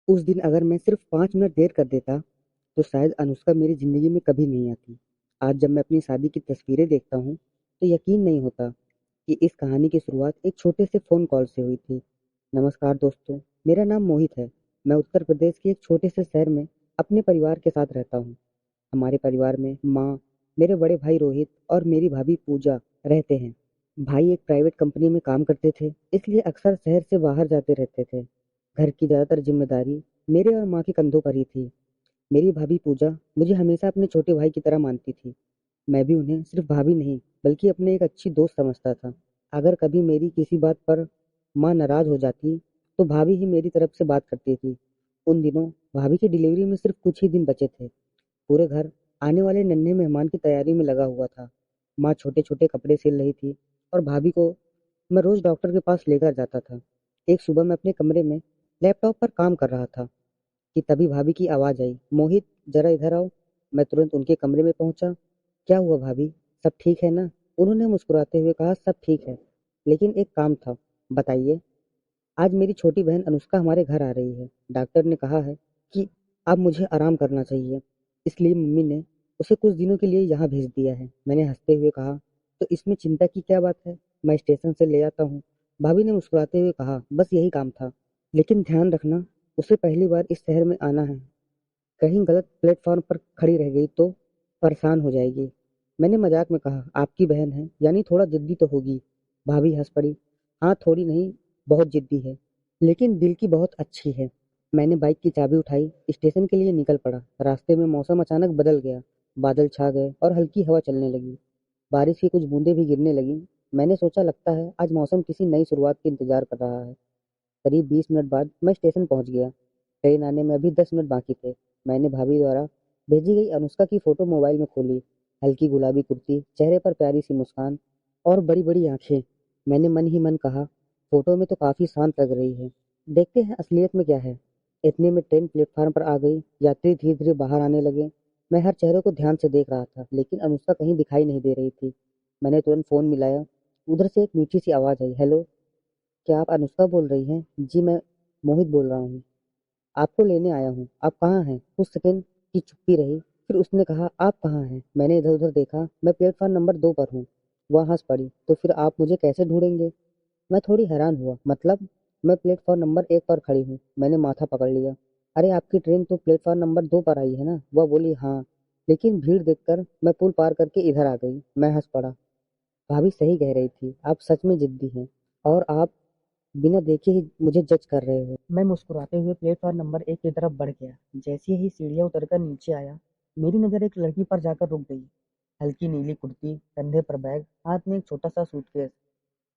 उस दिन अगर मैं सिर्फ 5 मिनट देर कर देता तो शायद अनुष्का मेरी जिंदगी में कभी नहीं आती। आज जब मैं अपनी शादी की तस्वीरें देखता हूँ तो यकीन नहीं होता कि इस कहानी की शुरुआत एक छोटे से फोन कॉल से हुई थी। नमस्कार दोस्तों, मेरा नाम मोहित है। मैं उत्तर प्रदेश के एक छोटे से शहर में अपने परिवार के साथ रहता हूँ। हमारे परिवार में माँ, मेरे बड़े भाई रोहित और मेरी भाभी पूजा रहते हैं। भाई एक प्राइवेट कंपनी में काम करते थे, इसलिए अक्सर शहर से बाहर जाते रहते थे। घर की ज्यादातर जिम्मेदारी मेरे और माँ के कंधों पर ही थी। मेरी भाभी पूजा मुझे हमेशा अपने छोटे भाई की तरह मानती थी। मैं भी उन्हें सिर्फ भाभी नहीं बल्कि अपने एक अच्छी दोस्त समझता था। अगर कभी मेरी किसी बात पर माँ नाराज हो जाती तो भाभी ही मेरी तरफ से बात करती थी। उन दिनों भाभी की डिलीवरी में सिर्फ कुछ ही दिन बचे थे। पूरे घर आने वाले नन्हे मेहमान की तैयारी में लगा हुआ था। माँ छोटे छोटे कपड़े सिल रही थी और भाभी को मैं रोज डॉक्टर के पास लेकर जाता था। एक सुबह मैं अपने कमरे में लैपटॉप पर काम कर रहा था कि तभी भाभी की आवाज आई, मोहित जरा इधर आओ। मैं तुरंत उनके कमरे में पहुंचा। क्या हुआ भाभी, सब ठीक है ना? उन्होंने मुस्कुराते हुए कहा, सब ठीक है, लेकिन एक काम था। बताइए। आज मेरी छोटी बहन अनुष्का हमारे घर आ रही है। डॉक्टर ने कहा है कि अब मुझे आराम करना चाहिए, इसलिए मम्मी ने उसे कुछ दिनों के लिए यहाँ भेज दिया है। मैंने हंसते हुए कहा, तो इसमें चिंता की क्या बात है, मैं स्टेशन से ले आता हूँ। भाभी ने मुस्कुराते हुए कहा, बस यही काम था, लेकिन ध्यान रखना, उसे पहली बार इस शहर में आना है। कहीं गलत प्लेटफॉर्म पर खड़ी रह गई तो परेशान हो जाएगी। मैंने मजाक में कहा, आपकी बहन है यानी थोड़ा जिद्दी तो होगी। भाभी हंस पड़ी। हाँ, थोड़ी नहीं, बहुत जिद्दी है, लेकिन दिल की बहुत अच्छी है। मैंने बाइक की चाबी उठाई, स्टेशन के लिए निकल पड़ा। रास्ते में मौसम अचानक बदल गया। बादल छा गए और हल्की हवा चलने लगी। बारिश की कुछ बूंदें भी गिरने लगीं। मैंने सोचा, लगता है आज मौसम किसी नई शुरुआत का इंतजार कर रहा है। करीब 20 मिनट बाद मैं स्टेशन पहुंच गया। ट्रेन आने में अभी 10 मिनट बाकी थे। मैंने भाभी द्वारा भेजी गई अनुष्का की फोटो मोबाइल में खोली। हल्की गुलाबी कुर्ती, चेहरे पर प्यारी सी मुस्कान और बड़ी बड़ी आंखें। मैंने मन ही मन कहा, फोटो में तो काफी शांत लग रही है, देखते हैं असलियत में क्या है। इतने में ट्रेन प्लेटफार्म पर आ गई। यात्री धीरे धीरे बाहर आने लगे। मैं हर चेहरे को ध्यान से देख रहा था, लेकिन अनुष्का कहीं दिखाई नहीं दे रही थी। मैंने तुरंत फोन मिलाया। उधर से एक मीठी सी आवाज आई, हेलो, क्या आप अनुष्का बोल रही हैं? जी, मैं मोहित बोल रहा हूँ, आपको लेने आया हूँ। आप कहाँ हैं? कुछ सेकंड की चुप्पी रही, फिर उसने कहा, आप कहाँ हैं? मैंने इधर उधर देखा। मैं प्लेटफॉर्म नंबर 2 पर हूँ। वह हंस पड़ी, तो फिर आप मुझे कैसे ढूंढेंगे? मैं थोड़ी हैरान हुआ, मतलब? मैं प्लेटफॉर्म नंबर 1 पर खड़ी हूँ। मैंने माथा पकड़ लिया। अरे, आपकी ट्रेन तो प्लेटफॉर्म नंबर 2 पर आई है ना? वह बोली, हाँ, लेकिन भीड़ देखकर मैं पुल पार करके इधर आ गई। मैं हंस पड़ा। भाभी सही कह रही थी, आप सच में जिद्दी हैं, और आप बिना देखे ही मुझे जज कर रहे हो। मैं मुस्कुराते हुए प्लेटफॉर्म नंबर 1 की तरफ बढ़ गया। जैसे ही सीढ़ियां उतरकर नीचे आया, मेरी नजर एक लड़की पर जाकर रुक गई। हल्की नीली कुर्ती, कंधे पर बैग, हाथ में एक छोटा सा सूटकेस,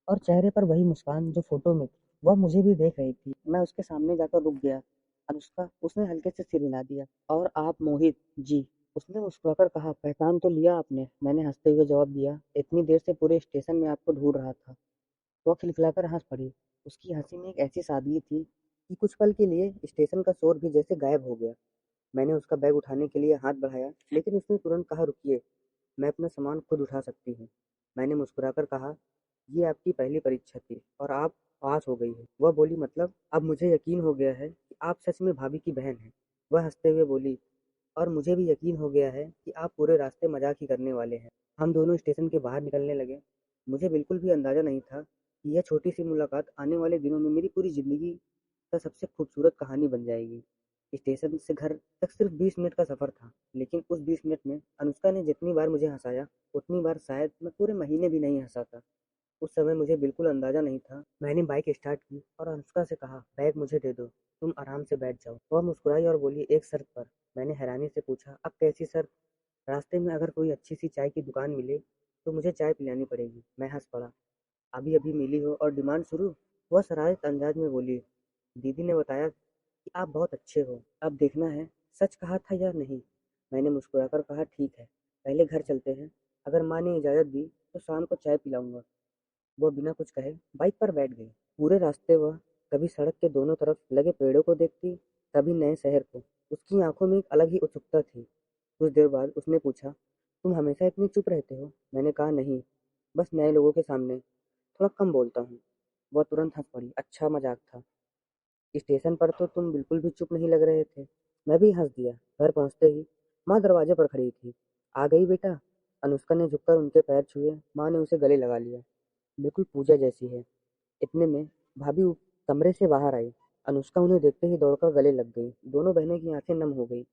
और चेहरे पर वही मुस्कान जो फोटो में थी। वह मुझे भी देख रही थी। मैं उसके सामने जाकर रुक गया। अनुष्का, उसने हल्के से सिर हिला दिया। और आप मोहित जी? उसने मुस्कुराकर कहा, पहचान तो लिया आपने? मैंने हंसते हुए जवाब दिया, इतनी देर से पूरे स्टेशन में आपको ढूंढ रहा था। वह खिलखिलाकर हंस पड़ी। उसकी हंसी में एक ऐसी सादगी थी कि कुछ पल के लिए स्टेशन का शोर भी जैसे गायब हो गया। मैंने उसका बैग उठाने के लिए हाथ बढ़ाया, लेकिन उसने तुरंत कहा, रुकिए, मैं अपना सामान खुद उठा सकती हूँ। मैंने मुस्कुराकर कहा, ये आपकी पहली परीक्षा थी और आप पास हो गई है। वह बोली, मतलब? अब मुझे यकीन हो गया है कि आप सच में भाभी की बहन हैं। वह हंसते हुए बोली, और मुझे भी यकीन हो गया है कि आप पूरे रास्ते मजाक ही करने वाले हैं। हम दोनों स्टेशन के बाहर निकलने लगे। मुझे बिल्कुल भी अंदाजा नहीं था कि यह छोटी सी मुलाकात आने वाले दिनों में मेरी पूरी जिंदगी का सबसे खूबसूरत कहानी बन जाएगी। स्टेशन से घर तक सिर्फ 20 मिनट का सफर था, लेकिन उस 20 मिनट में अनुष्का ने जितनी बार मुझे हंसाया, उतनी बार शायद मैं पूरे महीने भी नहीं हंसा था। उस समय मुझे बिल्कुल अंदाजा नहीं था। मैंने बाइक स्टार्ट की और अनुष्का से कहा, बैग मुझे दे दो, तुम आराम से बैठ जाओ। वह मुस्कुराई और बोली, एक शर्त पर। मैंने हैरानी से पूछा, अब कैसी शर्त? रास्ते में अगर कोई अच्छी सी चाय की दुकान मिले तो मुझे चाय पिलानी पड़ेगी। मैं हंस पड़ा, अभी अभी मिली हो और डिमांड शुरू? वह शरारत अंदाज में बोली, दीदी ने बताया कि आप बहुत अच्छे हो, अब देखना है सच कहा था या नहीं। मैंने मुस्कुराकर कहा, ठीक है, पहले घर चलते हैं, अगर माँ ने इजाज़त दी तो शाम को चाय पिलाऊंगा। वह बिना कुछ कहे बाइक पर बैठ गई। पूरे रास्ते वह कभी सड़क के दोनों तरफ लगे पेड़ों को देखती, कभी नए शहर को। उसकी आंखों में एक अलग ही उत्सुकता थी। कुछ देर बाद उसने पूछा, तुम हमेशा इतनी चुप रहते हो? मैंने कहा, नहीं, बस नए लोगों के सामने थोड़ा कम बोलता हूँ। वह तुरंत हंस पड़ी, अच्छा मजाक था। स्टेशन पर तो तुम बिल्कुल भी चुप नहीं लग रहे थे। मैं भी हंस दिया। घर पहुंचते ही माँ दरवाजे पर खड़ी थी। आ गई बेटा। अनुष्का ने झुककर उनके पैर छुए। माँ ने उसे गले लगा लिया। बिल्कुल पूजा जैसी है। इतने में भाभी कमरे से बाहर आई। अनुष्का उन्हें देखते ही दौड़कर गले लग गई। दोनों बहनें की आंखें नम हो गई।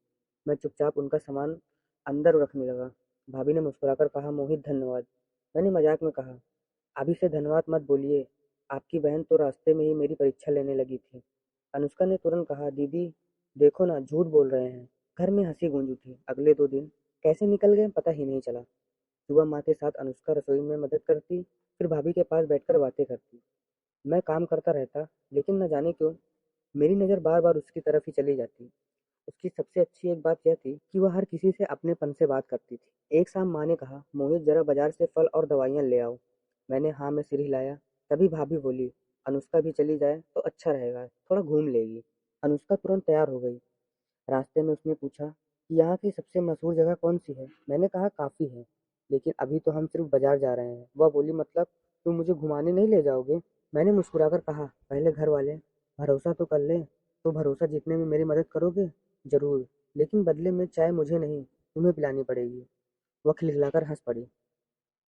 मैं चुपचाप उनका सामान अंदर रखने लगा। भाभी ने मुस्कुराकर कहा, मोहित धन्यवाद। मैंने मजाक में कहा, अभी से धन्यवाद मत बोलिए। आपकी बहन तो रास्ते में ही मेरी परीक्षा लेने लगी थी। अनुष्का ने तुरंत कहा, दीदी देखो ना, झूठ बोल रहे हैं। घर में हंसी गूंज उठी। अगले 2 दिन कैसे निकल गए पता ही नहीं चला। सुबह माँ के साथ अनुष्का रसोई में मदद करती, फिर भाभी के पास बैठकर बातें करती। मैं काम करता रहता, लेकिन न जाने क्यों मेरी नज़र बार बार उसकी तरफ ही चली जाती। उसकी सबसे अच्छी एक बात यह थी कि वह हर किसी से अपनेपन से बात करती थी। एक शाम माँ ने कहा, मोहित जरा बाजार से फल और दवाइयाँ ले आओ। मैंने हाँ में सिर हिलाया। तभी भाभी बोली, अनुष्का भी चली जाए तो अच्छा रहेगा, थोड़ा घूम लेगी। अनुष्का तुरंत तैयार हो गई। रास्ते में उसने पूछा कि यहाँ की सबसे मशहूर जगह कौन सी है। मैंने कहा काफ़ी है, लेकिन अभी तो हम सिर्फ बाजार जा रहे हैं। वह बोली, मतलब तुम मुझे घुमाने नहीं ले जाओगे? मैंने मुस्कुराकर कहा, पहले घर वाले भरोसा तो कर ले। तो भरोसा जीतने में मेरी मदद करोगे? जरूर, लेकिन बदले में चाय मुझे नहीं, तुम्हें पिलानी पड़ेगी। वह खिलखिलाकर हंस पड़ी।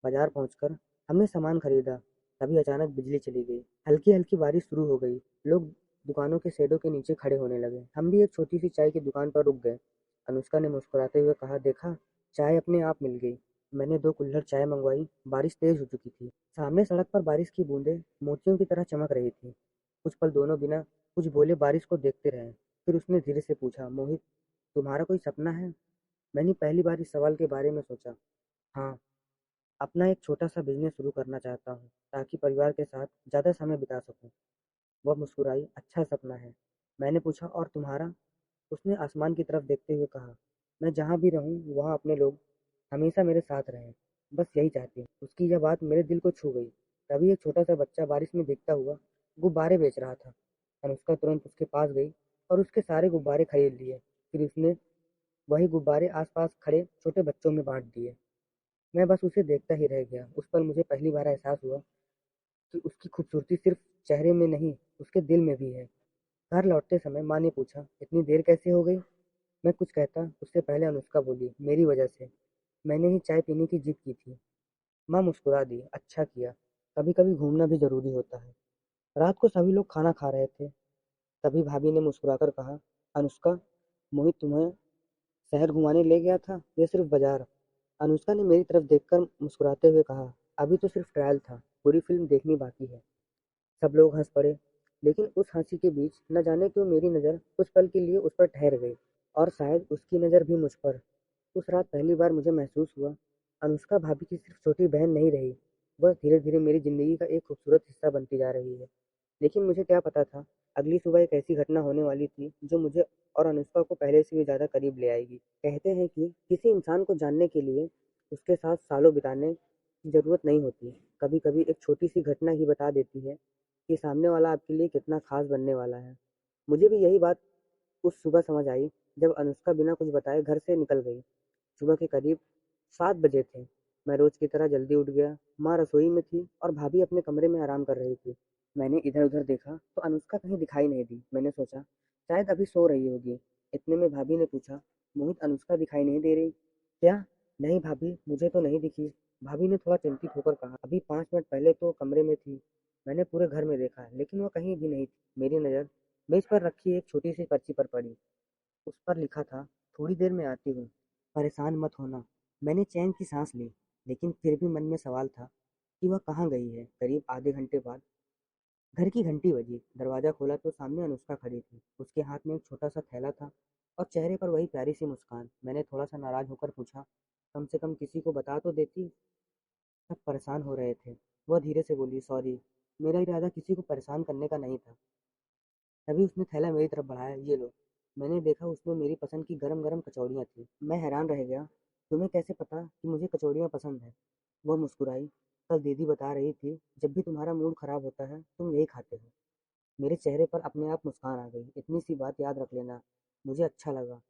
बाजार पहुंचकर हमने सामान खरीदा। तभी अचानक बिजली चली गई। हल्की हल्की बारिश शुरू हो गई। लोग दुकानों के शेडों के नीचे खड़े होने लगे। हम भी एक छोटी सी चाय की दुकान पर रुक गए। अनुष्का ने मुस्कुराते हुए कहा, देखा, चाय अपने आप मिल गई। मैंने 2 कुल्हड़ चाय मंगवाई। बारिश तेज हो चुकी थी। सामने सड़क पर बारिश की बूंदें मोतियों की तरह चमक रही थी। कुछ पल दोनों बिना कुछ बोले बारिश को देखते रहे। फिर उसने धीरे से पूछा, मोहित तुम्हारा कोई सपना है? मैंने पहली बार इस सवाल के बारे में सोचा। हाँ, अपना एक छोटा सा बिजनेस शुरू करना चाहता हूँ, ताकि परिवार के साथ ज़्यादा समय बिता सकूँ। वह मुस्कुराई, अच्छा सपना है। मैंने पूछा, और तुम्हारा? उसने आसमान की तरफ देखते हुए कहा, मैं जहाँ भी रहूँ वहाँ अपने लोग हमेशा मेरे साथ रहें। बस यही चाहती हूँ। उसकी यह बात मेरे दिल को छू गई। तभी एक छोटा सा बच्चा बारिश में भीगता हुआ गुब्बारे बेच रहा था। अनुष्का तुरंत उसके पास गई और उसके सारे गुब्बारे खरीद लिए। फिर उसने वही गुब्बारे आसपास खड़े छोटे बच्चों में बांट दिए। मैं बस उसे देखता ही रह गया। उस पर मुझे पहली बार एहसास हुआ कि उसकी खूबसूरती सिर्फ चेहरे में नहीं, उसके दिल में भी है। घर लौटते समय माँ ने पूछा, इतनी देर कैसे हो गई? मैं कुछ कहता उससे पहले अनुष्का बोली, मेरी वजह से। मैंने ही चाय पीने की जिद की थी। माँ मुस्कुरा दी, अच्छा किया। कभी कभी घूमना भी जरूरी होता है। रात को सभी लोग खाना खा रहे थे। तभी भाभी ने मुस्कुराकर कहा, अनुष्का, मोहित तुम्हें शहर घुमाने ले गया था या सिर्फ बाजार? अनुष्का ने मेरी तरफ देखकर मुस्कुराते हुए कहा, अभी तो सिर्फ ट्रायल था, पूरी फिल्म देखनी बाकी है। सब लोग हंस पड़े, लेकिन उस हंसी के बीच न जाने क्यों मेरी नज़र कुछ पल के लिए उस पर ठहर गई, और शायद उसकी नज़र भी मुझ पर। उस रात पहली बार मुझे महसूस हुआ, अनुष्का भाभी की सिर्फ छोटी बहन नहीं रही, वह धीरे धीरे मेरी ज़िंदगी का एक खूबसूरत हिस्सा बनती जा रही है। लेकिन मुझे क्या पता था, अगली सुबह एक ऐसी घटना होने वाली थी जो मुझे और अनुष्का को पहले से भी ज़्यादा करीब ले आएगी। कहते हैं कि किसी इंसान को जानने के लिए उसके साथ सालों बिताने की ज़रूरत नहीं होती। कभी कभी एक छोटी सी घटना ही बता देती है कि सामने वाला आपके लिए कितना खास बनने वाला है। मुझे भी यही बात उस सुबह समझ आई जब अनुष्का बिना कुछ बताए घर से निकल गई। सुबह के करीब 7 बजे थे। मैं रोज की तरह जल्दी उठ गया। माँ रसोई में थी और भाभी अपने कमरे में आराम कर रही थी। मैंने इधर उधर देखा तो अनुष्का कहीं दिखाई नहीं दी। मैंने सोचा शायद अभी सो रही होगी। इतने में भाभी ने पूछा, मोहित अनुष्का दिखाई नहीं दे रही क्या? नहीं भाभी, मुझे तो नहीं दिखी। भाभी ने थोड़ा चिंतित होकर कहा, अभी 5 मिनट पहले तो कमरे में थी। मैंने पूरे घर में देखा, लेकिन वो कहीं भी नहीं थी। मेरी नज़र मेज पर रखी एक छोटी सी पर्ची पर पड़ी। उस पर लिखा था, थोड़ी देर में आती हूँ, परेशान मत होना। मैंने चैन की सांस ली, लेकिन फिर भी मन में सवाल था कि वह कहाँ गई है। करीब आधे घंटे बाद घर की घंटी बजी। दरवाज़ा खोला तो सामने अनुष्का खड़ी थी। उसके हाथ में एक छोटा सा थैला था और चेहरे पर वही प्यारी सी मुस्कान। मैंने थोड़ा सा नाराज होकर पूछा, कम से कम किसी को बता तो देती। सब परेशान हो रहे थे। वह धीरे से बोली, सॉरी, मेरा इरादा किसी को परेशान करने का नहीं था। तभी उसने थैला मेरी तरफ बढ़ाया, ये लो। मैंने देखा उसमें मेरी पसंद की गरम गरम कचौड़ियाँ थी। मैं हैरान रह गया, तुम्हें कैसे पता कि मुझे कचौड़ियाँ पसंद है? वह मुस्कुराई, कल दीदी बता रही थी, जब भी तुम्हारा मूड खराब होता है तुम यही खाते हो। मेरे चेहरे पर अपने आप मुस्कान आ गई। इतनी सी बात याद रख लेना, मुझे अच्छा लगा।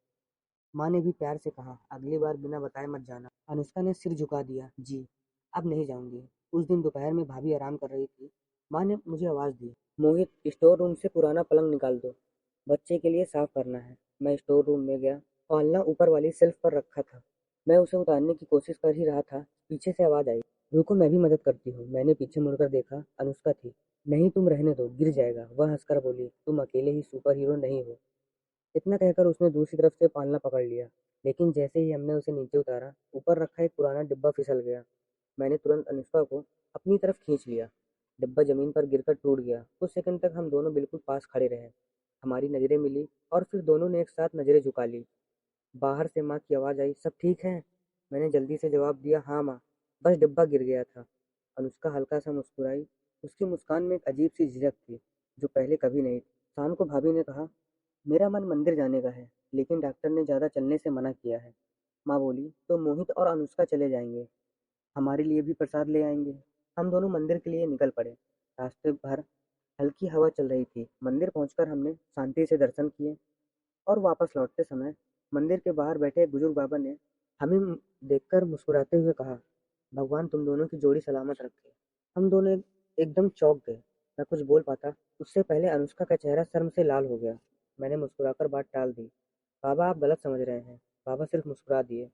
माँ ने भी प्यार से कहा, अगली बार बिना बताए मत जाना। अनुष्का ने सिर झुका दिया, जी, अब नहीं जाऊंगी। उस दिन दोपहर में भाभी आराम कर रही थी। माँ ने मुझे आवाज़ दी, मोहित, स्टोर रूम से पुराना पलंग निकाल दो, बच्चे के लिए साफ करना है। मैं स्टोर रूम में गया। आलना ऊपर वाली शेल्फ पर रखा था। मैं उसे उतारने की कोशिश कर ही रहा था, पीछे से आवाज आई, रुको मैं भी मदद करती हूँ। मैंने पीछे मुड़कर देखा, अनुष्का थी। नहीं तुम रहने दो, गिर जाएगा, वह हंसकर बोली, तुम अकेले ही सुपर हीरो नहीं हो। इतना कहकर उसने दूसरी तरफ से पालना पकड़ लिया, लेकिन जैसे ही हमने उसे नीचे उतारा, ऊपर रखा एक पुराना डिब्बा फिसल गया। मैंने तुरंत अनुष्का को अपनी तरफ खींच लिया। डिब्बा जमीन पर गिरकर टूट गया। कुछ सेकंड तक हम दोनों बिल्कुल पास खड़े रहे। हमारी नजरें मिली और फिर दोनों ने एक साथ नजरें झुका ली। बाहर से माँ की आवाज आई, सब ठीक है? मैंने जल्दी से जवाब दिया, हाँ माँ, बस डिब्बा गिर गया था। अनुष्का हल्का सा मुस्कुराई। उसकी मुस्कान में एक अजीब सी झिझक थी, जो पहले कभी नहीं थी। शाम को भाभी ने कहा, मेरा मन मंदिर जाने का है, लेकिन डॉक्टर ने ज़्यादा चलने से मना किया है। माँ बोली, तो मोहित और अनुष्का चले जाएंगे, हमारे लिए भी प्रसाद ले आएंगे। हम दोनों मंदिर के लिए निकल पड़े। रास्ते भर हल्की हवा चल रही थी। मंदिर पहुंचकर हमने शांति से दर्शन किए और वापस लौटते समय मंदिर के बाहर बैठे एक बुजुर्ग बाबा ने हमें देखकर मुस्कुराते हुए कहा, भगवान तुम दोनों की जोड़ी सलामत रखे। हम दोनों एकदम चौंक गए। मैं कुछ बोल पाता उससे पहले अनुष्का का चेहरा शर्म से लाल हो गया। मैंने मुस्कुराकर बात टाल दी, बाबा आप गलत समझ रहे हैं। बाबा सिर्फ मुस्कुरा दिए।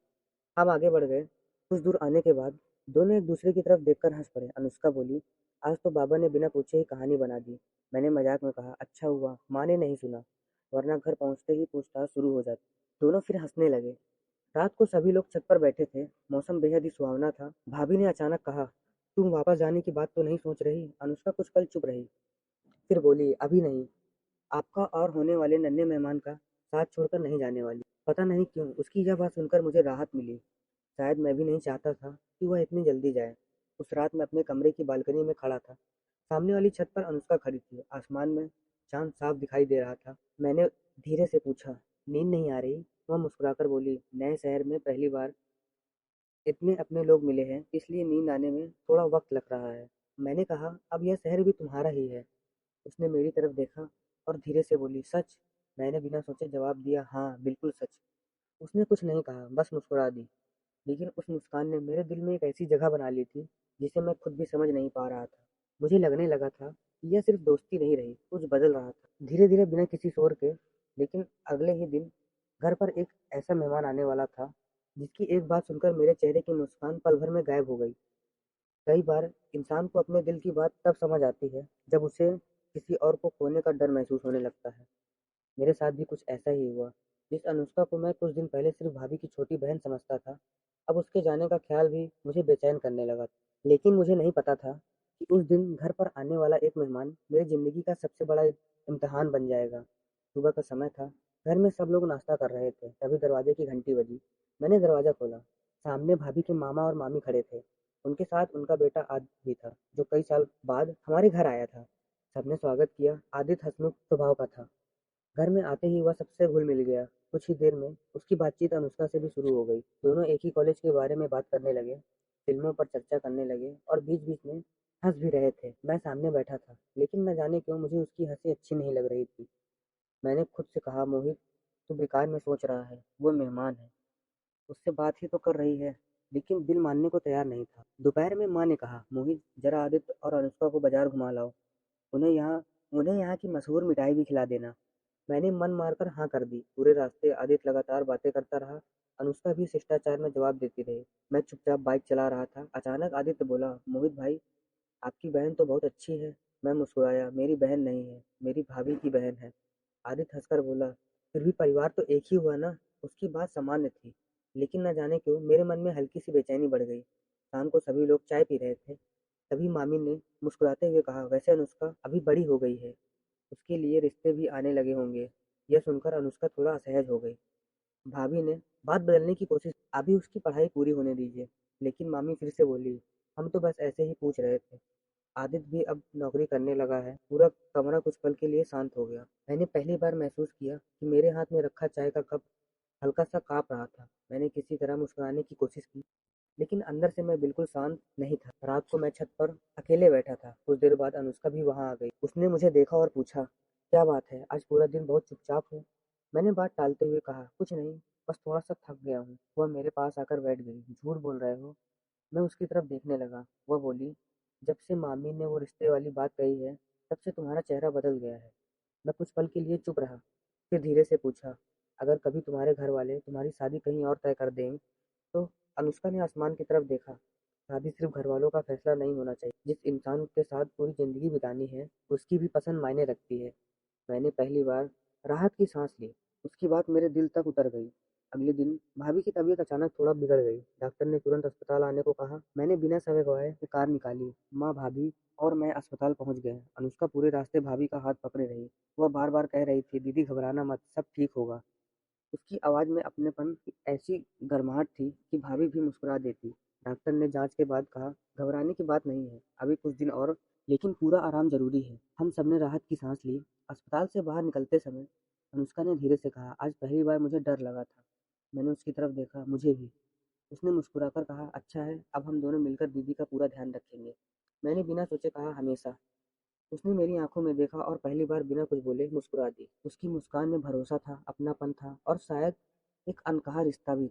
हम आगे बढ़ गए। कुछ दूर आने के बाद दोनों एक दूसरे की तरफ देखकर हंस पड़े। अनुष्का बोली, आज तो बाबा ने बिना पूछे ही कहानी बना दी। मैंने मजाक में कहा, अच्छा हुआ माँ ने नहीं सुना, वरना घर पहुंचते ही पूछताछ शुरू हो जाती। दोनों फिर हंसने लगे। रात को सभी लोग छत पर बैठे थे। मौसम बेहद ही सुहावना था। भाभी ने अचानक कहा, तुम वापस जाने की बात तो नहीं सोच रही? अनुष्का कुछ पल चुप रही, फिर बोली, अभी नहीं। आपका और होने वाले नन्हे मेहमान का साथ छोड़कर नहीं जाने वाली। पता नहीं क्यों उसकी यह बात सुनकर मुझे राहत मिली। शायद मैं भी नहीं चाहता था कि वह इतनी जल्दी जाए। उस रात मैं अपने कमरे की बालकनी में खड़ा था। सामने वाली छत पर अनुष्का खड़ी थी। आसमान में चांद साफ दिखाई दे रहा था। मैंने धीरे से पूछा, नींद नहीं आ रही? वह मुस्कुराकर बोली, नए शहर में पहली बार इतने अपने लोग मिले हैं, इसलिए नींद आने में थोड़ा वक्त लग रहा है। मैंने कहा, अब यह शहर भी तुम्हारा ही है। उसने मेरी तरफ देखा और धीरे से बोली, सच? मैंने बिना सोचे जवाब दिया, हाँ बिल्कुल सच। उसने कुछ नहीं कहा, बस मुस्कुरा दी। लेकिन उस मुस्कान ने मेरे दिल में एक ऐसी जगह बना ली थी, जिसे मैं खुद भी समझ नहीं पा रहा था। मुझे लगने लगा था कि यह सिर्फ दोस्ती नहीं रही, कुछ बदल रहा था धीरे धीरे, बिना किसी शोर के। लेकिन अगले ही दिन घर पर एक ऐसा मेहमान आने वाला था, जिसकी एक बात सुनकर मेरे चेहरे की मुस्कान पल भर में गायब हो गई। कई बार इंसान को अपने दिल की बात तब समझ आती है, जब उसे किसी और को खोने का डर महसूस होने लगता है। मेरे साथ भी कुछ ऐसा ही हुआ। जिस अनुष्का को मैं कुछ दिन पहले सिर्फ भाभी की छोटी बहन समझता था, अब उसके जाने का ख्याल भी मुझे बेचैन करने लगा। लेकिन मुझे नहीं पता था कि उस दिन घर पर आने वाला एक मेहमान मेरी जिंदगी का सबसे बड़ा इम्तिहान बन जाएगा। सुबह का समय था। घर में सब लोग नाश्ता कर रहे थे, तभी दरवाजे की घंटी बजी। मैंने दरवाजा खोला। सामने भाभी के मामा और मामी खड़े थे। उनके साथ उनका बेटा आदित्य भी था, जो कई साल बाद हमारे घर आया था। सबने स्वागत किया। आदित्य हंसमुख स्वभाव का था। घर में आते ही वह सबसे घुल मिल गया। कुछ ही देर में उसकी बातचीत अनुष्का से भी शुरू हो गई। दोनों एक ही कॉलेज के बारे में बात करने लगे, फिल्मों पर चर्चा करने लगे और बीच बीच में हंस भी रहे थे। मैं सामने बैठा था, लेकिन न जाने क्यों मुझे उसकी हंसी अच्छी नहीं लग रही थी। मैंने खुद से कहा, मोहित तू बेकार में सोच रहा है, वो मेहमान है, उससे बात ही तो कर रही है। लेकिन दिल मानने को तैयार नहीं था। दोपहर में माँ ने कहा, मोहित जरा आदित्य और अनुष्का को बाजार घुमा लाओ, उन्हें यहाँ उन्हें यहाँ की मशहूर मिठाई भी खिला देना। मैंने मन मारकर हाँ कर दी। पूरे रास्ते आदित्य लगातार बातें करता रहा। अनुष्का भी शिष्टाचार में जवाब देती रही। मैं चुपचाप बाइक चला रहा था। अचानक आदित्य बोला, मोहित भाई आपकी बहन तो बहुत अच्छी है। मैं मुस्कुराया, मेरी बहन नहीं है, मेरी भाभी की बहन है। आदित्य हंसकर बोला, फिर भी परिवार तो एक ही हुआ ना। उसकी बात सामान्य थी, लेकिन न जाने क्यों मेरे मन में हल्की सी बेचैनी बढ़ गई। शाम को सभी लोग चाय पी रहे थे। तभी मामी ने मुस्कुराते हुए कहा, वैसे अनुष्का अभी बड़ी हो गई है, उसके लिए रिश्ते भी आने लगे होंगे। यह सुनकर अनुष्का थोड़ा असहज हो गई। भाभी ने बात बदलने की कोशिश, अभी उसकी पढ़ाई पूरी होने दीजिए। लेकिन मामी फिर से बोली, हम तो बस ऐसे ही पूछ रहे थे। आदित्य भी अब नौकरी करने लगा है। पूरा कमरा कुछ पल के लिए शांत हो गया। मैंने पहली बार महसूस किया कि मेरे हाथ में रखा चाय का कप हल्का सा कांप रहा था। मैंने किसी तरह मुस्कुराने की कोशिश की, लेकिन अंदर से मैं बिल्कुल शांत नहीं था। रात को मैं छत पर अकेले बैठा था। कुछ देर बाद अनुष्का भी वहां आ गई। उसने मुझे देखा और पूछा, क्या बात है, आज पूरा दिन बहुत चुपचाप हो? मैंने बात टालते हुए कहा, कुछ नहीं, बस थोड़ा सा थक गया हूँ। वह मेरे पास आकर बैठ गई। झूठ बोल रहे हो? मैं उसकी तरफ देखने लगा। वह बोली, जब से मामी ने वो रिश्ते वाली बात कही है, तब से तुम्हारा चेहरा बदल गया है। मैं कुछ पल के लिए चुप रहा, फिर धीरे से पूछा, अगर कभी तुम्हारे घर वाले तुम्हारी शादी कहीं और तय कर दें तो? अनुष्का ने आसमान की तरफ देखा। शादी सिर्फ घर वालों का फैसला नहीं होना चाहिए। जिस इंसान के साथ पूरी जिंदगी बितानी है उसकी भी पसंद मायने रखती है। मैंने पहली बार राहत की सांस ली। उसकी बात मेरे दिल तक उतर गई। अगले दिन भाभी की तबीयत अचानक थोड़ा बिगड़ गई। डॉक्टर ने तुरंत अस्पताल आने को कहा। मैंने बिना समय गवाए कार निकाली। माँ, भाभी और मैं अस्पताल पहुंच गए। अनुष्का पूरे रास्ते भाभी का हाथ पकड़े रही। वह बार बार कह रही थी, दीदी घबराना मत, सब ठीक होगा। उसकी आवाज़ में अपनेपन की ऐसी गर्माहट थी कि भाभी भी मुस्कुरा देती। डॉक्टर ने जांच के बाद कहा, घबराने की बात नहीं है, अभी कुछ दिन और, लेकिन पूरा आराम जरूरी है। हम सबने राहत की सांस ली। अस्पताल से बाहर निकलते समय अनुष्का ने धीरे से कहा, आज पहली बार मुझे डर लगा था। मैंने उसकी तरफ देखा, मुझे भी। उसने मुस्कुराकर कहा, अच्छा है, अब हम दोनों मिलकर दीदी का पूरा ध्यान रखेंगे। मैंने बिना सोचे कहा, हमेशा। उसने मेरी आंखों में देखा और पहली बार बिना कुछ बोले मुस्कुरा दी। उसकी मुस्कान में भरोसा था, अपनापन था और शायद एक अनकहा रिश्ता भी।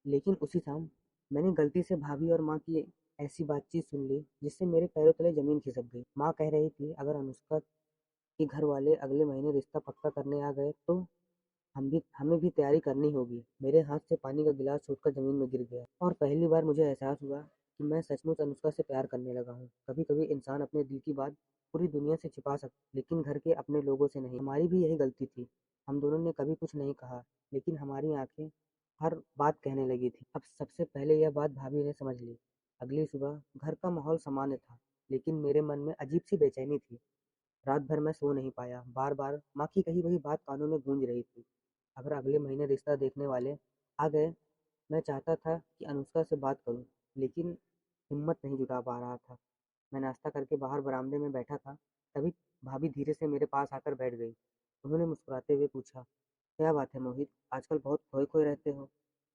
लेकिन उसी शाम मैंने गलती से भाभी और माँ की ऐसी बातचीत सुन ली जिससे मेरे पैरों तले जमीन खिसक गई। माँ कह रही थी, अगर अनुष्का के घर वाले अगले महीने रिश्ता पक्का करने आ गए तो हमें भी तैयारी करनी होगी। मेरे हाथ से पानी का गिलास छूटकर जमीन में गिर गया और पहली बार मुझे एहसास हुआ कि मैं सचमुच अनुष्का से प्यार करने लगा हूँ। कभी कभी इंसान अपने दिल की बात पूरी दुनिया से छिपा सकता, लेकिन घर के अपने लोगों से नहीं। हमारी भी यही गलती थी। हम दोनों ने कभी कुछ नहीं कहा, लेकिन हमारी आंखें हर बात कहने लगी थी। अब सबसे पहले यह बात भाभी ने समझ ली। अगली सुबह घर का माहौल सामान्य था, लेकिन मेरे मन में अजीब सी बेचैनी थी। रात भर मैं सो नहीं पाया। बार बार माँ की कही वही बात कानों में गूंज रही थी। अगर अगले महीने रिश्ता देखने वाले आ गए। मैं चाहता था कि अनुष्का से बात करूं, लेकिन हिम्मत नहीं जुटा पा रहा था। मैं नाश्ता करके बाहर बरामदे में बैठा था, तभी भाभी धीरे से मेरे पास आकर बैठ गई। उन्होंने मुस्कुराते हुए पूछा, क्या बात है मोहित, आजकल बहुत खोए खोए रहते हो?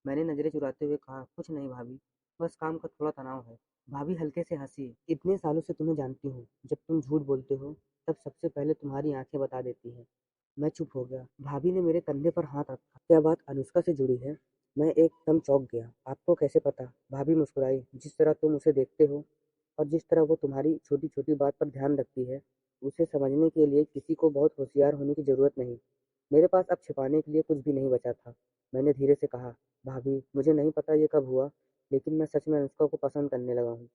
मैंने नजरें चुराते हुए कहा, कुछ नहीं भाभी, बस काम का थोड़ा तनाव है। भाभी हल्के से हंसी। इतने सालों से तुम्हें जानती हूँ, जब तुम झूठ बोलते हो तब सबसे पहले तुम्हारी आंखें बता देती हैं। मैं चुप हो गया। भाभी ने मेरे कंधे पर हाथ रखा। क्या बात अनुष्का से जुड़ी है? मैं एकदम चौंक गया। आपको कैसे पता? भाभी मुस्कुराई। जिस तरह तुम उसे देखते हो और जिस तरह वो तुम्हारी छोटी छोटी बात पर ध्यान रखती है, उसे समझने के लिए किसी को बहुत होशियार होने की जरूरत नहीं। मेरे पास अब छिपाने के लिए कुछ भी नहीं बचा था। मैंने धीरे से कहा, भाभी मुझे नहीं पता ये कब हुआ, लेकिन मैं सच में अनुष्का को पसंद करने लगा हूँ।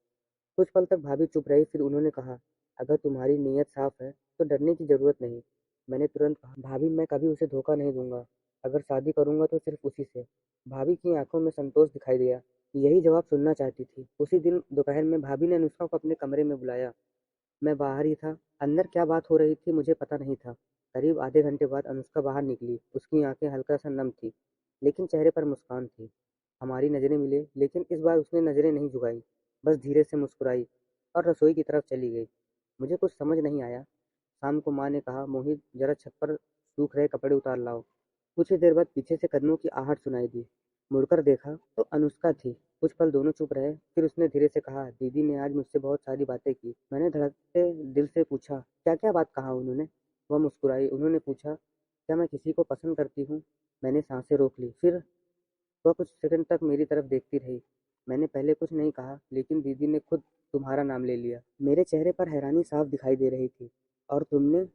कुछ पल तक भाभी चुप रही, फिर उन्होंने कहा, अगर तुम्हारी नीयत साफ है तो डरने की जरूरत नहीं। मैंने तुरंत कहा, भाभी मैं कभी उसे धोखा नहीं दूंगा। अगर शादी करूंगा तो सिर्फ उसी से। भाभी की आंखों में संतोष दिखाई दिया। यही जवाब सुनना चाहती थी। उसी दिन दोपहर में भाभी ने अनुष्का को अपने कमरे में बुलाया। मैं बाहर ही था। अंदर क्या बात हो रही थी मुझे पता नहीं था। करीब आधे घंटे बाद अनुष्का बाहर निकली। उसकी आंखें हल्का सा नम थी, लेकिन चेहरे पर मुस्कान थी। हमारी नजरें मिली, लेकिन इस बार उसने नजरें नहीं झुकाई, बस धीरे से मुस्कुराई और रसोई की तरफ चली गई। मुझे कुछ समझ नहीं आया। शाम को माँ ने कहा, मोहित जरा छत पर सूख रहे कपड़े उतार लाओ। कुछ ही देर बाद पीछे से कदमों की आहट सुनाई दी। मुड़कर देखा तो अनुष्का थी। कुछ पल दोनों चुप रहे, फिर उसने धीरे से कहा, दीदी ने आज मुझसे बहुत सारी बातें की। मैंने धड़कते दिल से पूछा, क्या क्या बात कहा उन्होंने? वह मुस्कुराई। उन्होंने पूछा, क्या मैं किसी को पसंद करती हूँ? मैंने सांसें रोक ली। फिर वह कुछ सेकंड तक मेरी तरफ देखती रही। मैंने पहले कुछ नहीं कहा, लेकिन दीदी ने खुद तुम्हारा नाम ले लिया। मेरे चेहरे पर हैरानी साफ दिखाई दे रही थी। और तुमने?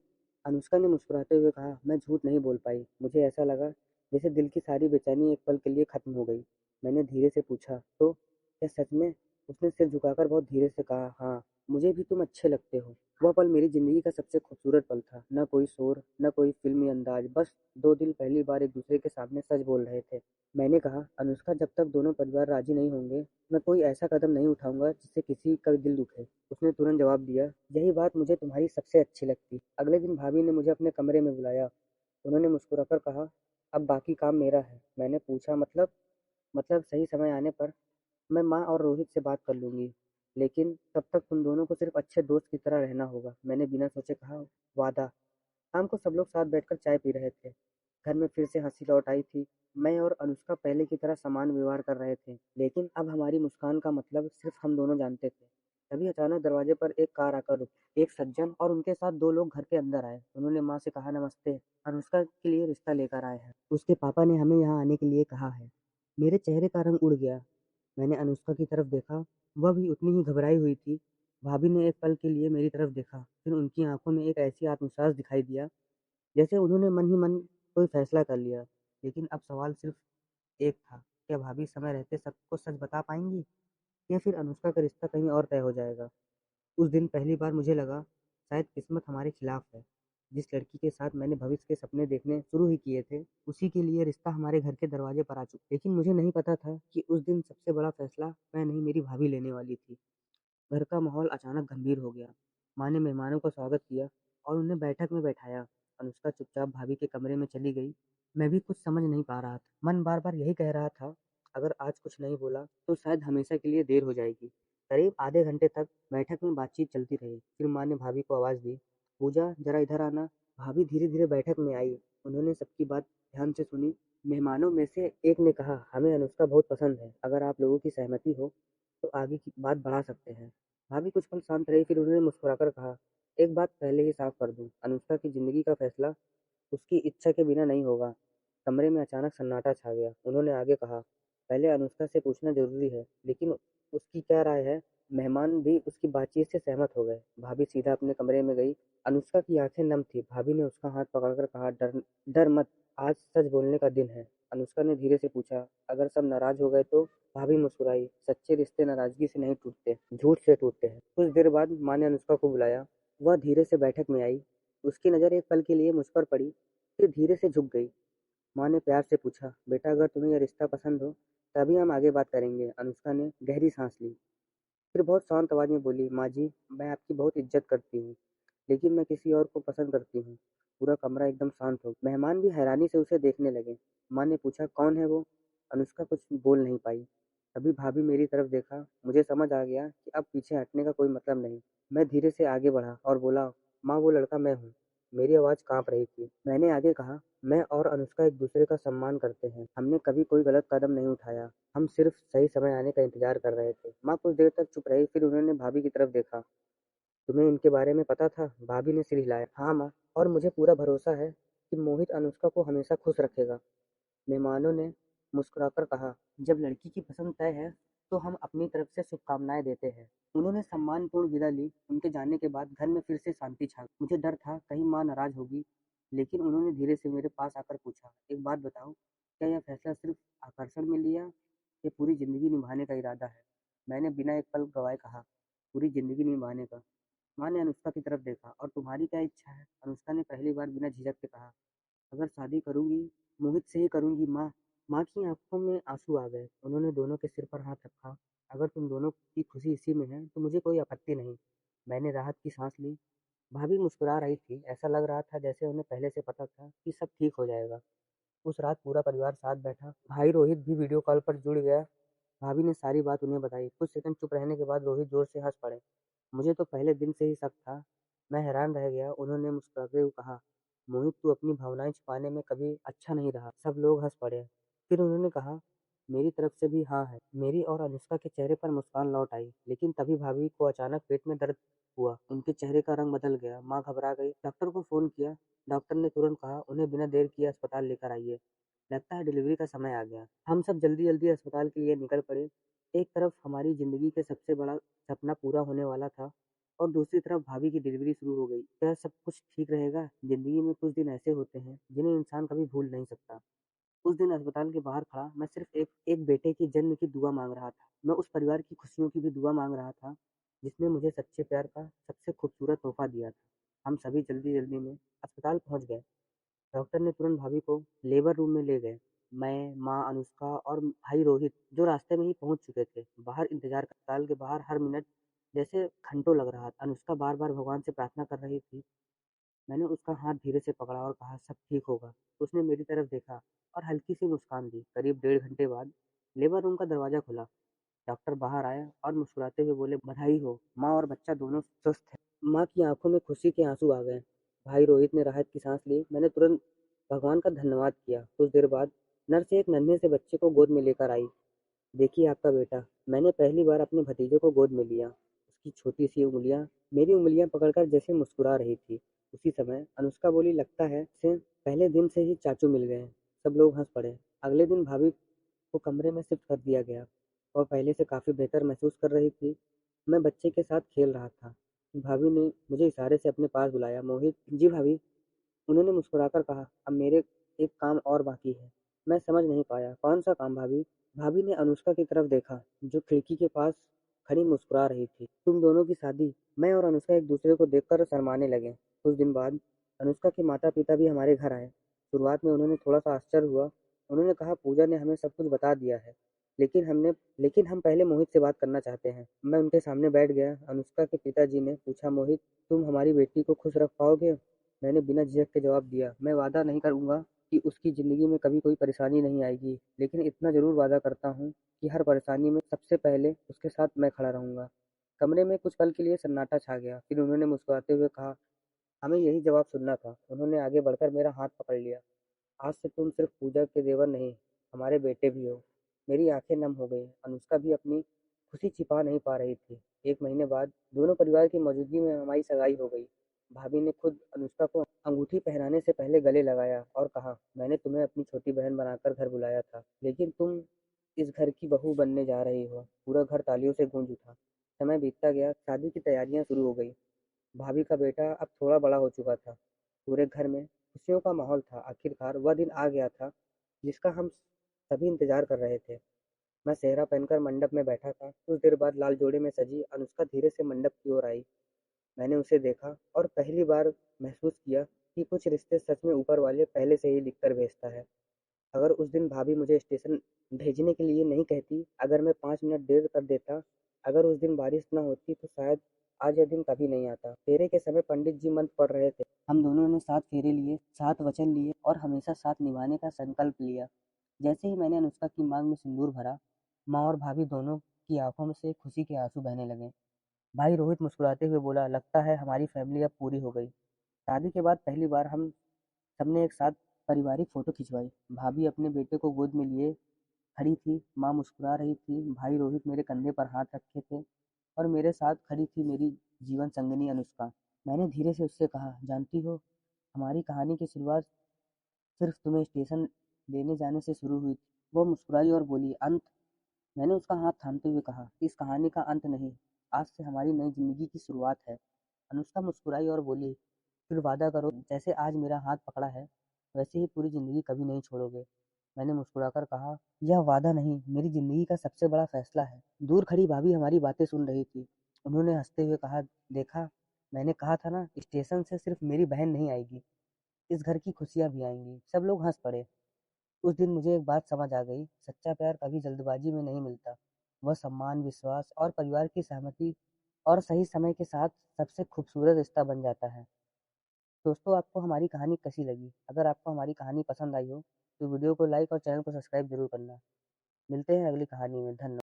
अनुष्का ने मुस्कुराते हुए कहा। मैं झूठ नहीं बोल पाई। मुझे ऐसा लगा जैसे दिल की सारी बेचैनी एक पल के लिए खत्म हो गई। मैंने धीरे से पूछा, तो क्या सच में? उसने सिर झुकाकर बहुत धीरे से कहा, हाँ, मुझे भी तुम अच्छे लगते हो। वह पल मेरी जिंदगी का सबसे खूबसूरत पल था। न कोई शोर, न कोई फिल्मी अंदाज, बस दो दिल पहली बार एक दूसरे के सामने सच बोल रहे थे। मैंने कहा, अनुष्का, जब तक दोनों परिवार राजी नहीं होंगे, मैं कोई ऐसा कदम नहीं उठाऊंगा जिससे किसी का दिल दुखे। उसने तुरंत जवाब दिया, यही बात मुझे तुम्हारी सबसे अच्छी लगती। अगले दिन भाभी ने मुझे अपने कमरे में बुलाया। उन्होंने मुस्कुराकर कहा, अब बाकी काम मेरा है। मैंने पूछा, मतलब सही समय आने पर मैं माँ और रोहित से बात कर लूंगी, लेकिन तब तक तुम दोनों को सिर्फ अच्छे दोस्त की तरह रहना होगा। मैंने बिना सोचे कहा, वादा। शाम को सब लोग साथ बैठकर चाय पी रहे थे। घर में फिर से हंसी लौट आई थी। मैं और अनुष्का पहले की तरह समान व्यवहार कर रहे थे, लेकिन अब हमारी मुस्कान का मतलब सिर्फ हम दोनों जानते थे। तभी अचानक दरवाजे पर एक कार आकर रुकी। एक सज्जन और उनके साथ दो लोग घर के अंदर आए। उन्होंने माँ से कहा, नमस्ते, अनुष्का के लिए रिश्ता लेकर आए हैं। उसके पापा ने हमें यहाँ आने के लिए कहा है। मेरे चेहरे का रंग उड़ गया। मैंने अनुष्का की तरफ देखा। वह भी उतनी ही घबराई हुई थी। भाभी ने एक पल के लिए मेरी तरफ देखा, फिर उनकी आंखों में एक ऐसी आत्मविश्वास दिखाई दिया जैसे उन्होंने मन ही मन कोई फैसला कर लिया। लेकिन अब सवाल सिर्फ एक था, क्या भाभी समय रहते सबको सच बता पाएंगी या फिर अनुष्का का रिश्ता कहीं और तय हो जाएगा। उस दिन पहली बार मुझे लगा शायद किस्मत हमारे खिलाफ है। जिस लड़की के साथ मैंने भविष्य के सपने देखने शुरू ही किए थे, उसी के लिए रिश्ता हमारे घर के दरवाजे पर आ चुका। लेकिन मुझे नहीं पता था कि उस दिन सबसे बड़ा फैसला मैं नहीं, मेरी भाभी लेने वाली थी। घर का माहौल अचानक गंभीर हो गया। माँ ने मेहमानों का स्वागत किया और उन्हें बैठक में बैठाया। अनुष्का चुपचाप भाभी के कमरे में चली गई। मैं भी कुछ समझ नहीं पा रहा था। मन बार बार यही कह रहा था, अगर आज कुछ नहीं बोला तो शायद हमेशा के लिए देर हो जाएगी। करीब आधे घंटे तक बैठक में बातचीत चलती रही। फिर माँ ने भाभी को आवाज़ दी, पूजा जरा इधर आना। भाभी धीरे धीरे बैठक में आई। उन्होंने सबकी बात ध्यान से सुनी। मेहमानों में से एक ने कहा, हमें अनुष्का बहुत पसंद है, अगर आप लोगों की सहमति हो तो आगे की बात बढ़ा सकते हैं। भाभी कुछ पल शांत रही, फिर उन्होंने मुस्कुराकर कहा, एक बात पहले ही साफ कर दूं, अनुष्का की जिंदगी का फैसला उसकी इच्छा के बिना नहीं होगा। कमरे में अचानक सन्नाटा छा गया। उन्होंने आगे कहा, पहले अनुष्का से पूछना जरूरी है, लेकिन उसकी क्या राय है। मेहमान भी उसकी बातचीत से सहमत हो गए। भाभी सीधा अपने कमरे में गई। अनुष्का की आंखें नम थी। भाभी ने उसका हाथ पकड़कर कहा, डर डर मत, आज सच बोलने का दिन है। अनुष्का ने धीरे से पूछा, अगर सब नाराज हो गए तो। भाभी मुस्कुराई, सच्चे रिश्ते नाराजगी से नहीं टूटते, झूठ से टूटते हैं। कुछ देर बाद माँ ने अनुष्का को बुलाया। वह धीरे से बैठक में आई। उसकी नज़र एक पल के लिए मुझ पर पड़ी, फिर धीरे से झुक गई। माँ ने प्यार से पूछा, बेटा अगर तुम्हें यह रिश्ता पसंद हो तभी हम आगे बात करेंगे। अनुष्का ने गहरी सांस ली, फिर बहुत शांत आवाज में बोली, माँ जी, मैं आपकी बहुत इज्जत करती हूँ, लेकिन मैं किसी और को पसंद करती हूँ। पूरा कमरा एकदम शांत हो गया। मेहमान भी हैरानी से उसे देखने लगे। माँ ने पूछा, कौन है वो। अनुष्का कुछ बोल नहीं पाई। तभी भाभी मेरी तरफ देखा। मुझे समझ आ गया कि अब पीछे हटने का कोई मतलब नहीं। मैं धीरे से आगे बढ़ा और बोला, माँ वो लड़का मैं हूँ। मेरी आवाज़ काँप रही थी। मैंने आगे कहा, मैं और अनुष्का एक दूसरे का सम्मान करते हैं। हमने कभी कोई गलत कदम नहीं उठाया। हम सिर्फ सही समय आने का इंतजार कर रहे थे। माँ कुछ देर तक चुप रही, फिर उन्होंने भाभी की तरफ देखा। तुम्हें इनके बारे में पता था। भाभी ने सिर हिलाया। हाँ माँ, और मुझे पूरा भरोसा है कि मोहित अनुष्का को हमेशा खुश रखेगा। मेहमानों ने मुस्कुराकर कहा, जब लड़की की पसंद तय है तो हम अपनी तरफ से शुभकामनाएं देते हैं। उन्होंने सम्मानपूर्ण विदा ली। उनके जाने के बाद घर में फिर से शांति छा गई। मुझे डर था कहीं माँ नाराज होगी, लेकिन उन्होंने धीरे से मेरे पास आकर पूछा, एक बात बताओ, क्या यह फैसला सिर्फ आकर्षण में लिया या पूरी जिंदगी निभाने का इरादा है। मैंने बिना एक पल गवाए कहा, पूरी जिंदगी निभाने का। माँ ने अनुष्का की तरफ देखा, और तुम्हारी क्या इच्छा है। अनुष्का ने पहली बार बिना झिझक के कहा, अगर शादी करूंगी मोहित से ही करूंगी माँ। माँ की आंखों में आंसू आ गए। उन्होंने दोनों के सिर पर हाथ रखा। अगर तुम दोनों की खुशी इसी में है तो मुझे कोई आपत्ति नहीं। मैंने राहत की सांस ली। भाभी मुस्कुरा रही थी। ऐसा लग रहा था जैसे उन्हें पहले से पता था कि सब ठीक हो जाएगा। उस रात पूरा परिवार साथ बैठा। भाई रोहित भी वीडियो कॉल पर जुड़ गया। भाभी ने सारी बात उन्हें बताई। कुछ सेकंड चुप रहने के बाद रोहित जोर से हंस पड़े। मुझे तो पहले दिन से ही शक था। मैं हैरान रह गया। उन्होंने मुस्कुराते हुए कहा, मोहित तू अपनी भावनाएं छिपाने में कभी अच्छा नहीं रहा। सब लोग हंस पड़े। फिर उन्होंने कहा, मेरी तरफ से भी हाँ है। मेरी और अनुष्का के चेहरे पर मुस्कान लौट आई। लेकिन तभी भाभी को अचानक पेट में दर्द हुआ। उनके चेहरे का रंग बदल गया। माँ घबरा गई। डॉक्टर को फोन किया। डॉक्टर ने तुरंत कहा, उन्हें बिना देर किए अस्पताल लेकर आइए, लगता है डिलीवरी का समय आ गया। हम सब जल्दी जल्दी अस्पताल के लिए निकल पड़े। एक तरफ हमारी जिंदगी के सबसे बड़ा सपना पूरा होने वाला था, और दूसरी तरफ भाभी की डिलीवरी शुरू हो गई। क्या सब कुछ ठीक रहेगा। जिंदगी में कुछ दिन ऐसे होते हैं जिन्हें इंसान कभी भूल नहीं सकता। उस दिन अस्पताल के बाहर खड़ा मैं सिर्फ एक एक बेटे के जन्म की दुआ मांग रहा था। मैं उस परिवार की खुशियों की भी दुआ मांग रहा था जिसने मुझे सच्चे प्यार का सबसे खूबसूरत तोहफा दिया था। हम सभी जल्दी जल्दी में अस्पताल पहुंच गए। डॉक्टर ने तुरंत भाभी को लेबर रूम में ले गए। मैं, माँ, अनुष्का और भाई रोहित जो रास्ते में ही पहुंच चुके थे। बाहर इंतजार अस्पताल के बाहर हर मिनट जैसे घंटों लग रहा था। अनुष्का बार बार भगवान से प्रार्थना कर रही थी। मैंने उसका हाथ धीरे से पकड़ा और कहा, सब ठीक होगा। उसने मेरी तरफ देखा और हल्की सी मुस्कान दी। करीब 1.5 घंटे बाद लेबर रूम का दरवाजा खुला। डॉक्टर बाहर आया और मुस्कुराते हुए बोले, बधाई हो, माँ और बच्चा दोनों स्वस्थ है। माँ की आंखों में खुशी के आंसू आ गए। भाई रोहित ने राहत की सांस ली। मैंने तुरंत भगवान का धन्यवाद किया। कुछ देर बाद नर्स एक नन्हे से बच्चे को गोद में लेकर आई। देखिए आपका बेटा। मैंने पहली बार अपने भतीजे को गोद में लिया। उसकी छोटी सी उंगलियां मेरी उंगलियां पकड़कर जैसे मुस्कुरा रही थी। उसी समय अनुष्का बोली, लगता है से पहले दिन से ही चाचू मिल गए। सब लोग हंस पड़े। अगले दिन भाभी को कमरे में शिफ्ट कर दिया गया और पहले से काफी बेहतर महसूस कर रही थी। मैं बच्चे के साथ खेल रहा था। भाभी ने मुझे इशारे से अपने पास बुलाया। मोहित, जी भाभी। उन्होंने मुस्कुराकर कहा, अब मेरे एक काम और बाकी है। मैं समझ नहीं पाया, कौन सा काम भाभी? भाभी ने अनुष्का की तरफ देखा, जो खिड़की के पास खड़ी मुस्कुरा रही थी। तुम दोनों की शादी। मैं और अनुष्का एक दूसरे को देखकर शर्माने लगे। कुछ दिन बाद अनुष्का के माता पिता भी हमारे घर आए। शुरुआत में उन्होंने थोड़ा सा आश्चर्य हुआ। उन्होंने कहा, पूजा ने हमें सब कुछ बता दिया है, लेकिन हमने लेकिन हम पहले मोहित से बात करना चाहते हैं। मैं उनके सामने बैठ गया। अनुष्का के पिताजी ने पूछा, मोहित, तुम हमारी बेटी को खुश रख पाओगे? मैंने बिना झिझक के जवाब दिया, मैं वादा नहीं करूंगा कि उसकी ज़िंदगी में कभी कोई परेशानी नहीं आएगी, लेकिन इतना ज़रूर वादा करता हूँ कि हर परेशानी में सबसे पहले उसके साथ मैं खड़ा रहूंगा। कमरे में कुछ पल के लिए सन्नाटा छा गया। फिर उन्होंने मुस्कुराते हुए कहा, हमें यही जवाब सुनना था। उन्होंने आगे बढ़कर मेरा हाथ पकड़ लिया। आज से तुम सिर्फ पूजा के देवर नहीं, हमारे बेटे भी हो। मेरी आंखें नम हो गई। अनुष्का भी अपनी खुशी छिपा नहीं पा रही थी। एक महीने बाद दोनों परिवार की मौजूदगी में हमारी सगाई हो गई। भाभी ने खुद अनुष्का को अंगूठी पहनाने से पहले गले लगाया और कहा, मैंने तुम्हें अपनी छोटी बहन बनाकर घर बुलाया था, लेकिन तुम इस घर की बहू बनने जा रही हो। पूरा घर तालियों से गूंज उठा। समय बीतता गया, शादी की तैयारियां शुरू हो गई। भाभी का बेटा अब थोड़ा बड़ा हो चुका था। पूरे घर में खुशियों का माहौल था। आखिरकार वह दिन आ गया था जिसका हम सभी इंतजार कर रहे थे। मैं सेहरा पहनकर मंडप में बैठा था। कुछ देर बाद लाल जोड़े में सजी अनुष्का धीरे से मंडप की ओर आई। मैंने उसे देखा और पहली बार महसूस किया कि कुछ रिश्ते सच में ऊपर वाले पहले से ही लिख कर भेजता है। अगर उस दिन भाभी मुझे स्टेशन भेजने के लिए नहीं कहती, अगर मैं 5 मिनट देर कर देता, अगर उस दिन बारिश न होती, तो शायद आज यह दिन कभी नहीं आता। फेरे के समय पंडित जी मंत्र पढ़ रहे थे। हम दोनों ने 7 फेरे लिए, 7 वचन लिए और हमेशा साथ निभाने का संकल्प लिया। जैसे ही मैंने अनुष्का की मांग में सिंदूर भरा, माँ और भाभी दोनों की आंखों में से खुशी के आंसू बहने लगे। भाई रोहित मुस्कुराते हुए बोला, लगता है हमारी फैमिली अब पूरी हो गई। शादी के बाद पहली बार हम सबने एक साथ पारिवारिक फोटो खिंचवाई। भाभी अपने बेटे को गोद में लिए खड़ी थी, माँ मुस्कुरा रही थी, भाई रोहित मेरे कंधे पर हाथ रखे थे और मेरे साथ खड़ी थी मेरी जीवन संगिनी अनुष्का। मैंने धीरे से उससे कहा, जानती हो, हमारी कहानी की शुरुआत सिर्फ तुम्हें स्टेशन लेने जाने से शुरू हुई थी। वो मुस्कुराई और बोली, अंत? मैंने उसका हाथ थामते हुए कहा, इस कहानी का अंत नहीं, आज से हमारी नई जिंदगी की शुरुआत है। अनुष्का मुस्कुराई और बोली, फिर वादा करो, जैसे आज मेरा हाथ पकड़ा है वैसे ही पूरी जिंदगी कभी नहीं छोड़ोगे। मैंने मुस्कुराकर कहा, यह वादा नहीं, मेरी जिंदगी का सबसे बड़ा फैसला है। दूर खड़ी भाभी हमारी बातें सुन रही थी। उन्होंने हंसते हुए कहा, देखा, मैंने कहा था ना, स्टेशन से सिर्फ मेरी बहन नहीं आएगी, इस घर की खुशियां भी आएंगी। सब लोग हंस पड़े। उस दिन मुझे एक बात समझ आ गई, सच्चा प्यार कभी जल्दबाजी में नहीं मिलता। वह सम्मान, विश्वास और परिवार की सहमति और सही समय के साथ सबसे खूबसूरत रिश्ता बन जाता है। दोस्तों, आपको हमारी कहानी कैसी लगी? अगर आपको हमारी कहानी पसंद आई हो तो वीडियो को लाइक और चैनल को सब्सक्राइब जरूर करना। मिलते हैं अगली कहानी में। धन्यवाद।